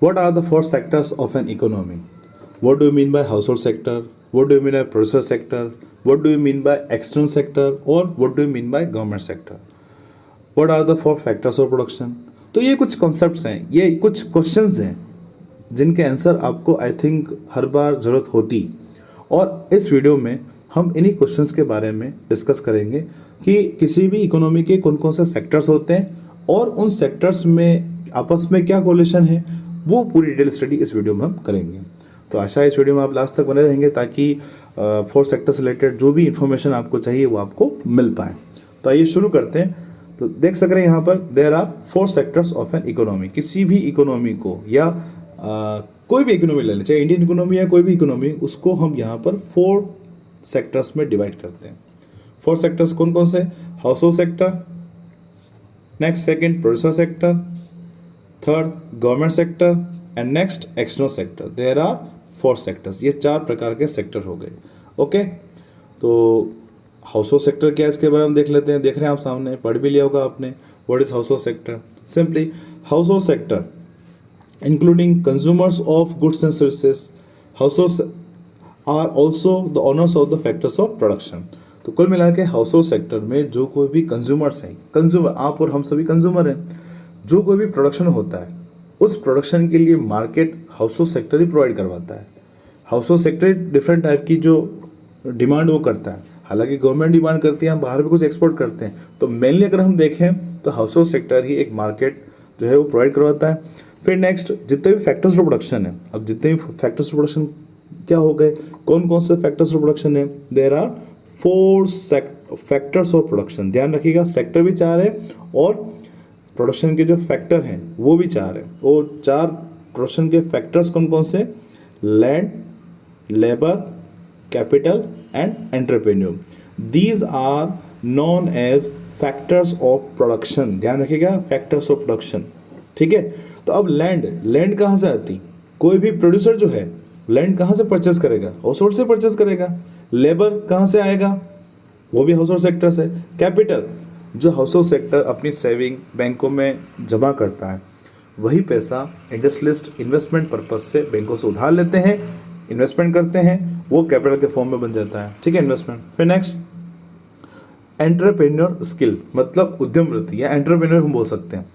What are the four sectors of an economy? What do you mean by household sector? What do you mean by producer sector? What do you mean by external sector? Or what do you mean by government sector? What are the four factors of production? तो ये कुछ concepts हैं, ये कुछ questions हैं जिनके answer आपको I think हर बार ज़रूरत होती, और इस वीडियो में हम इन्हीं क्वेश्चंस के बारे में डिस्कस करेंगे कि किसी भी इकोनॉमी के कौन कौन से सेक्टर्स होते हैं और उन सेक्टर्स में आपस में क्या कोरिलेशन है, वो पूरी डिटेल स्टडी इस वीडियो में हम करेंगे। तो आशा है इस वीडियो में आप लास्ट तक बने रहेंगे ताकि फोर सेक्टर से रिलेटेड जो भी इन्फॉर्मेशन आपको चाहिए वो आपको मिल पाए। तो आइए शुरू करते हैं। तो देख सक रहे हैं यहाँ पर there are four sectors of an economy. किसी भी इकोनॉमी को या कोई भी इकोनॉमी ले लें, चाहे इंडियन इकोनॉमी या कोई भी इकोनॉमी, उसको हम यहाँ पर फोर सेक्टर्स में डिवाइड करते हैं। फोर सेक्टर्स कौन कौन से? Household sector, next second producer sector, third government sector and next external sector. There are four sectors. ये चार प्रकार के सेक्टर हो गए। ओके, तो हाउस होल्ड सेक्टर क्या है इसके बारे में देख लेते हैं। देख रहे हैं आप सामने, पढ़ भी लिया होगा आपने। What is household sector? Simply household sector including consumers of goods and services. Household are also the owners of the factors of production. तो कुल मिला के हाउस होल्ड सेक्टर में जो कोई भी कंज्यूमर्स हैं, कंज्यूमर आप और हम सभी कंज्यूमर हैं, जो कोई भी प्रोडक्शन होता है उस प्रोडक्शन के लिए मार्केट हाउस होल्ड सेक्टर ही प्रोवाइड करवाता है। House hold sector different type की जो डिमांड वो करता है, हालांकि गवर्नमेंट डिमांड करती है, हम बाहर भी कुछ एक्सपोर्ट करते हैं, तो मेनली अगर हम देखें तो हाउस होल्ड सेक्टर ही एक मार्केट जो है वो प्रोवाइड करवाता है। फिर नेक्स्ट जितने भी फैक्टर्स ऑफ प्रोडक्शन है, अब जितने भी फैक्टर्स ऑफ प्रोडक्शन क्या हो गए, कौन कौन से फैक्टर्स ऑफ प्रोडक्शन है? There are four factors of production. ध्यान रखिएगा, सेक्टर भी चार है और प्रोडक्शन के जो फैक्टर हैं वो भी चार है। वो चार प्रोडक्शन के फैक्टर्स कौन कौन से? Land, labour, capital and entrepreneur. These are known as factors of production. ध्यान रखिएगा, फैक्टर्स ऑफ प्रोडक्शन। ठीक है, तो अब लैंड कहाँ से आती? कोई भी प्रोड्यूसर जो है लैंड कहाँ से परचेस करेगा? हाउस होल्ड से परचेस करेगा। लेबर कहाँ से आएगा? वो भी हाउस होल्ड सेक्टर से। कैपिटल, जो हाउस होल्ड सेक्टर अपनी सेविंग बैंकों में जमा करता है, वही पैसा इंडस्ट्रियलिस्ट इन्वेस्टमेंट पर्पज से बैंकों से उधार लेते हैं, इन्वेस्टमेंट करते हैं, वो कैपिटल के फॉर्म में बन जाता है। ठीक है, इन्वेस्टमेंट। फिर नेक्स्ट एंटरप्रेन्योर स्किल, मतलब उद्यम वृत्ति या एंटरप्रेन्योर हम बोल सकते हैं।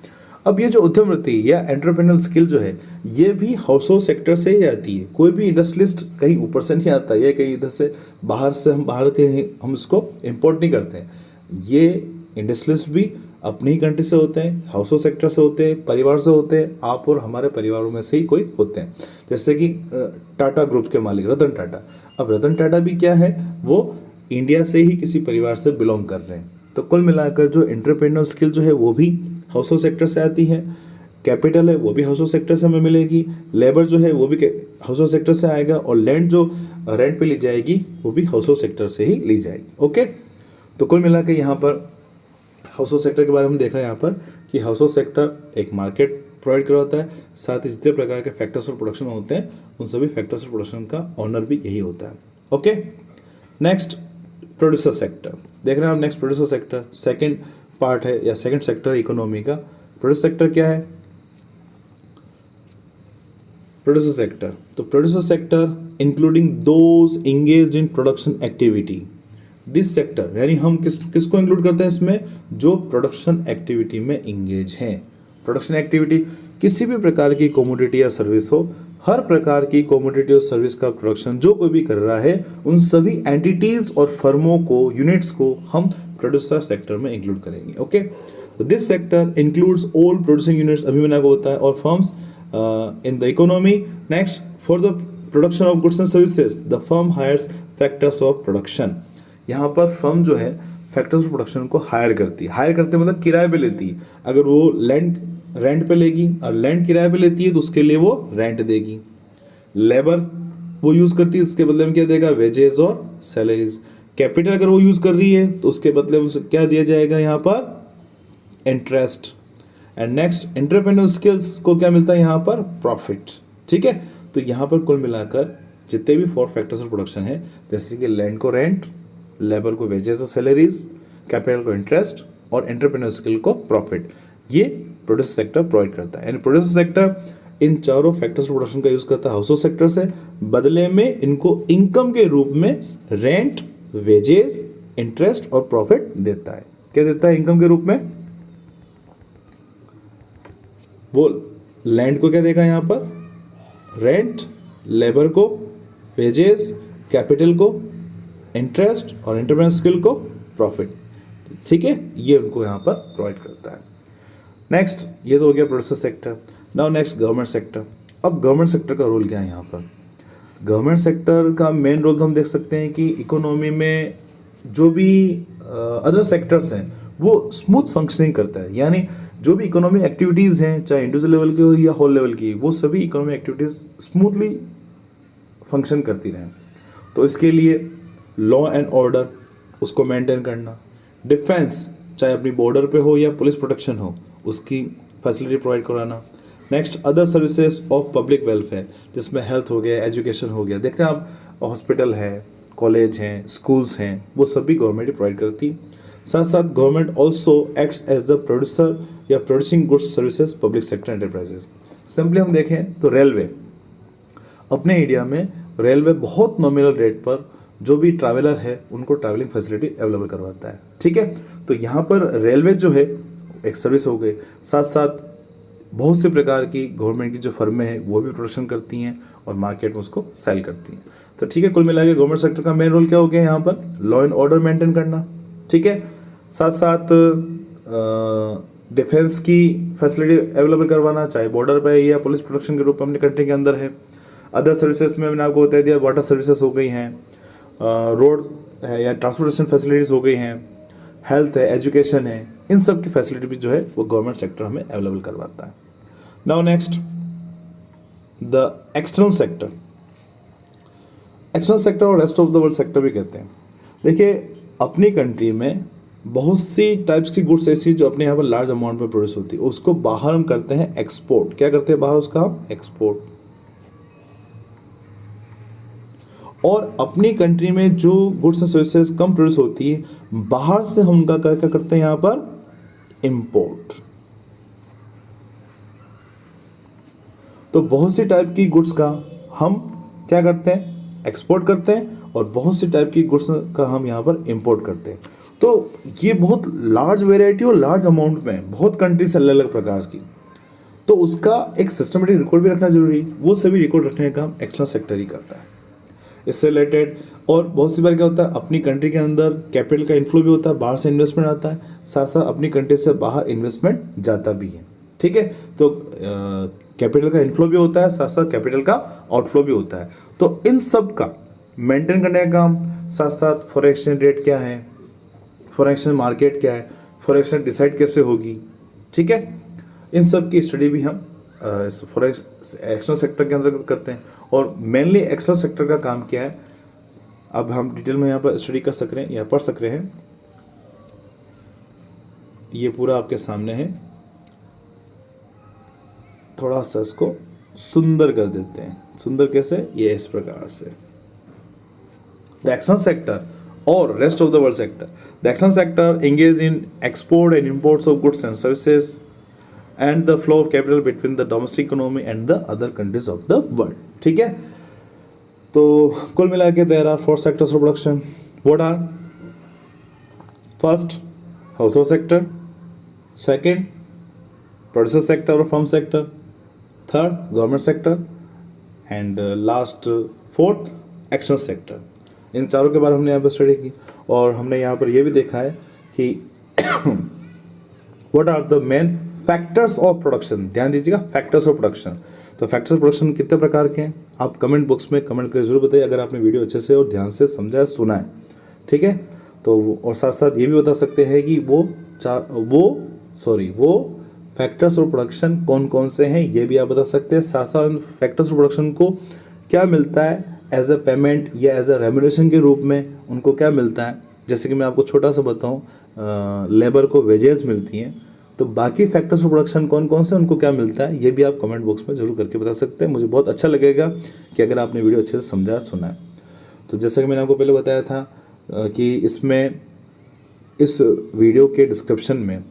अब ये जो उद्यम वृत्ति या एंटरप्रेन्योर स्किल जो है, ये भी हाउस होल्ड सेक्टर से ही आती है। कोई भी इंडस्ट्रियलिस्ट कहीं ऊपर से नहीं आता, ये कहीं इधर से हम बाहर के हम इसको इम्पोर्ट नहीं करते हैं। ये इंडस्ट्रियलिस्ट भी अपनी ही कंट्री से होते हैं, हाउस होल्ड सेक्टर से होते हैं, परिवार से होते हैं। आप और हमारे परिवारों में से ही कोई होते हैं, जैसे कि टाटा ग्रुप के मालिक रतन टाटा। अब रतन टाटा भी क्या है, वो इंडिया से ही किसी परिवार से बिलोंग कर रहे हैं। तो कुल मिलाकर जो एंटरप्रेन्योर स्किल जो है वो भी हाउस होल्ड सेक्टर से आती है। कैपिटल है वो भी हाउस होल्ड सेक्टर से हमें मिलेगी। लेबर जो है वो भी हाउस होल्ड सेक्टर से आएगा, और लैंड जो रेंट पे ली जाएगी वो भी हाउस होल्ड सेक्टर से ही ली जाएगी। ओके, तो कुल मिला के यहाँ पर हाउस होल्ड सेक्टर के बारे में देखा यहाँ पर कि हाउस होल्ड सेक्टर एक मार्केट प्रोवाइड करवाता है, साथ ही जितने प्रकार के फैक्टर्स ऑफ प्रोडक्शन होते हैं उन सभी फैक्टर्स ऑफ प्रोडक्शन का ऑनर भी यही होता है। ओके, नेक्स्ट प्रोड्यूसर सेक्टर देख रहे हैं आप। Next producer sector second part है या सेकंड सेक्टर इकोनॉमी का। प्रोड्यूसर सेक्टर क्या है? प्रोड्यूसर सेक्टर, तो producer sector including those engaged in production activity. This sector यानी हम किसको इंक्लूड करते हैं इसमें? जो प्रोडक्शन एक्टिविटी में इंगेज हैं। प्रोडक्शन एक्टिविटी किसी भी प्रकार की कमोडिटी या सर्विस हो, हर प्रकार की कमोडिटी और सर्विस का प्रोडक्शन जो कोई भी कर रहा है, उन सभी एंटिटीज और फर्मों को, यूनिट्स को हम प्रोड्यूसर सेक्टर में इंक्लूड करेंगे। ओके, तो this sector includes all producing units, अभी मैंने आपको बताया, और firms in the economy. Next, for the production of goods and services the firm hires factors of production. यहाँ पर फर्म जो है फैक्टर्स ऑफ प्रोडक्शन को हायर करती है। हायर करते मतलब किराए पे लेती है। अगर वो लैंड रेंट पे लेगी और लैंड किराए पे लेती है तो उसके लिए वो रेंट देगी। लेबर वो यूज़ करती है, इसके बदले में क्या देगा? वेजेस और सैलरीज। कैपिटल अगर वो यूज़ कर रही है तो उसके बदले में उसे क्या दिया जाएगा? यहाँ पर interest. And next entrepreneur skills को क्या मिलता है यहाँ पर? प्रॉफिट। ठीक है, तो यहाँ पर कुल मिलाकर जितने भी फोर फैक्टर्स ऑफ प्रोडक्शन है, जैसे कि लैंड को रेंट, लेबर को वेजेस और सैलरीज, कैपिटल को इंटरेस्ट और एंटरप्रेन्योर स्किल को प्रॉफिट, ये प्रोड्यूसर सेक्टर प्रोवाइड करता है। यानी प्रोड्यूसर सेक्टर इन चारों फैक्टर्स ऑफ प्रोडक्शन का यूज़ करता है हाउस होल्ड सेक्टर से, बदले में इनको इनकम के रूप में रेंट, वेजेस, इंटरेस्ट और प्रॉफिट देता है। क्या देता है इनकम के रूप में? वो लैंड को क्या देगा यहाँ पर? रेंट, लेबर को, वेजेस, कैपिटल को, इंटरेस्ट और एंटरप्रेन्योर स्किल को प्रॉफिट। ठीक है, ये उनको यहाँ पर प्रोवाइड करता है। नेक्स्ट, ये तो हो गया producer sector. Now next government sector. अब गवर्नमेंट सेक्टर का रोल क्या है यहाँ पर? गवर्नमेंट सेक्टर का मेन रोल तो हम देख सकते हैं कि इकोनॉमी में जो भी अदर सेक्टर्स हैं वो स्मूथ फंक्शनिंग करता है, यानी जो भी इकोनॉमिक एक्टिविटीज़ हैं, चाहे इंडिविजुअल लेवल की हो या होल लेवल की, वो सभी इकोनॉमिक एक्टिविटीज़ स्मूथली फंक्शन करती रहें। तो इसके लिए लॉ एंड ऑर्डर उसको मेंटेन करना, डिफेंस चाहे अपनी बॉर्डर पे हो या पुलिस प्रोटेक्शन हो उसकी फैसिलिटी प्रोवाइड कराना। Next, other services of public welfare, जिसमें हेल्थ हो गया, एजुकेशन हो गया। देखते हैं आप, हॉस्पिटल है, कॉलेज हैं, स्कूल्स हैं, वो सभी गवर्नमेंट ही प्रोवाइड करती। साथ साथ government also acts as the producer या producing goods services public sector enterprises. Simply हम देखें तो रेलवे, अपने इंडिया में रेलवे बहुत नॉमिनल रेट पर जो भी ट्रैवलर है उनको ट्रैवलिंग फैसिलिटी अवेलेबल करवाता है। ठीक है, तो यहाँ पर रेलवे जो है एक सर्विस हो गई। साथ साथ बहुत से प्रकार की गवर्नमेंट की जो फर्में हैं वो भी प्रोडक्शन करती हैं और मार्केट में उसको सेल करती हैं। तो ठीक है, कुल मिला के गवर्नमेंट सेक्टर का मेन रोल क्या हो गया यहाँ पर? लॉ एंड ऑर्डर मेंटेन करना। ठीक है, साथ साथ डिफेंस की फैसिलिटी अवेलेबल करवाना, चाहे बॉर्डर पे या पुलिस प्रोटेक्शन के रूप में अपनी कंट्री के अंदर है। अदर सर्विसेज में मैंने आपको बता दिया, वाटर सर्विसेज हो गई हैं, रोड है या ट्रांसपोर्टेशन फैसिलिटीज़ हो गई हैं, हेल्थ है, एजुकेशन है, इन सब की फैसिलिटी भी जो है वो गवर्नमेंट सेक्टर हमें अवेलेबल करवाता है। Now next, the external sector. External sector और rest of the world sector भी कहते हैं। देखिए, अपनी कंट्री में बहुत सी टाइप्स की गुड्स ऐसी जो अपने यहाँ पर लार्ज अमाउंट में प्रोड्यूस होती है, उसको बाहर हम करते हैं एक्सपोर्ट। क्या करते हैं बाहर? उसका हम एक्सपोर्ट। और अपनी कंट्री में जो goods and services come produce होती है, बाहर से हम उनका क्या करते हैं यहाँ पर? इंपोर्ट। तो बहुत सी टाइप की गुड्स का हम क्या करते हैं? एक्सपोर्ट करते हैं, और बहुत सी टाइप की गुड्स का हम यहाँ पर इंपोर्ट करते हैं। तो ये बहुत लार्ज वेराइटी और लार्ज अमाउंट में बहुत कंट्रीज अलग अलग प्रकार की, तो उसका एक सिस्टमेटिक रिकॉर्ड भी रखना जरूरी है। वो सभी रिकॉर्ड रखने का काम एक्सटर्नल सेक्टर ही करता है। इससे रिलेटेड और बहुत सी बार क्या होता है, अपनी कंट्री के अंदर कैपिटल का इन्फ्लो भी होता है, बाहर से इन्वेस्टमेंट आता है, साथ साथ अपनी कंट्री से बाहर इन्वेस्टमेंट जाता भी है। ठीक है, तो कैपिटल का इन्फ्लो भी होता है, साथ साथ कैपिटल का आउटफ्लो भी होता है। तो इन सब का मेंटेन करने का काम, साथ साथ फॉरेन एक्सचेंज रेट क्या है, फॉरेन एक्सचेंज मार्केट क्या है, फॉरेन एक्सचेंज डिसाइड कैसे होगी, ठीक है, इन सब की स्टडी भी हम फॉरेन एक्सटर्नल सेक्टर के अंदर करते हैं। और मेनली एक्सटर्नल सेक्टर का काम क्या है, अब हम डिटेल में यहाँ पर स्टडी कर सक रहे हैं या पढ़ सक रहे हैं। ये पूरा आपके सामने है, थोड़ा सा इसको सुंदर कर देते हैं। सुंदर कैसे? ये इस प्रकार से। द एक्सटर्नल सेक्टर और rest of the world sector. The external sector engage in export and imports of goods and services and the flow of capital between the domestic economy and the other countries of the world. ठीक है, तो कुल मिला के there are 4 sectors of production. What are? First, household sector. Second, producer sector or firm sector. Third, government sector. And last, fourth, external sector. इन चारों के बारे में हमने यहाँ पर स्टडी की, और हमने यहाँ पर यह भी देखा है कि what are the main factors of production. ध्यान दीजिएगा, फैक्टर्स ऑफ प्रोडक्शन। तो फैक्टर्स ऑफ प्रोडक्शन कितने प्रकार के हैं, आप कमेंट बॉक्स में कमेंट करके जरूर बताइए अगर आपने वीडियो अच्छे से और ध्यान से समझा है, सुना है। ठीक है, तो और साथ साथ ये भी बता सकते हैं कि वो फैक्टर्स ऑफ प्रोडक्शन कौन कौन से हैं, ये भी आप बता सकते हैं। साथ साथ फैक्टर्स ऑफ प्रोडक्शन को क्या मिलता है एज अ पेमेंट या एज अ रेम्यूनरेशन के रूप में, उनको क्या मिलता है। जैसे कि मैं आपको छोटा सा बताऊँ, लेबर को वेजेस मिलती हैं, तो बाकी फैक्टर्स ऑफ प्रोडक्शन कौन कौन से, उनको क्या मिलता है, ये भी आप कमेंट बॉक्स में जरूर करके बता सकते हैं। मुझे बहुत अच्छा लगेगा कि अगर आपने वीडियो अच्छे से समझा सुना है। तो जैसा कि मैंने आपको पहले बताया था कि इसमें इस वीडियो के डिस्क्रिप्शन में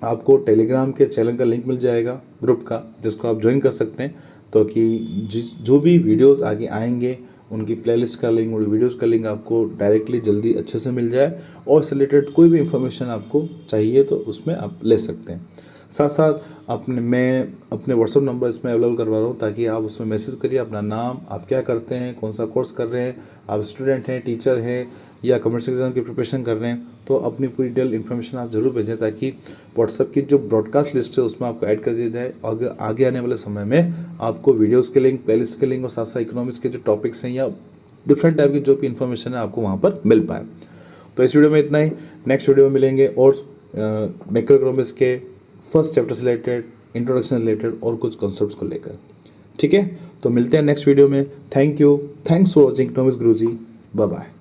आपको टेलीग्राम के चैनल का लिंक मिल जाएगा ग्रुप का, जिसको आप ज्वाइन कर सकते हैं, तो कि जो भी वीडियोस आगे आएंगे उनकी प्लेलिस्ट का लिंक और वीडियोस का लिंक आपको डायरेक्टली जल्दी अच्छे से मिल जाए, और इससे रिलेटेड कोई भी इंफॉर्मेशन आपको चाहिए तो उसमें आप ले सकते हैं। साथ साथ मैं अपने व्हाट्सअप नंबर इसमें अवेलेबल करवा रहा हूँ, ताकि आप उसमें मैसेज करिए अपना नाम, आप क्या करते हैं, कौन सा कोर्स कर रहे हैं, आप स्टूडेंट हैं, टीचर हैं, या कमर्शियल एग्जाम की प्रिपरेशन कर रहे हैं, तो अपनी पूरी डिटेल इन्फॉर्मेशन आप ज़रूर भेजें, ताकि व्हाट्सअप की जो ब्रॉडकास्ट लिस्ट है उसमें आपको ऐड कर दिया जाए, और आगे आने वाले समय में आपको वीडियोज़ के लिंक, प्लेलिस्ट के लिंक और साथ साथ इकोनॉमिक्स के जो टॉपिक्स हैं या डिफरेंट टाइप की जो भी इन्फॉर्मेशन है आपको वहाँ पर मिल पाए। तो इस वीडियो में इतना ही। नेक्स्ट वीडियो में मिलेंगे और मैक्रो इकोनॉमिक्स के फर्स्ट चैप्टर से रिलेटेड, इंट्रोडक्शन रिलेटेड और कुछ कॉन्सेप्ट्स को लेकर। ठीक है, तो मिलते हैं नेक्स्ट वीडियो में। Thank you, thanks for watching economics Guruji. Bye bye.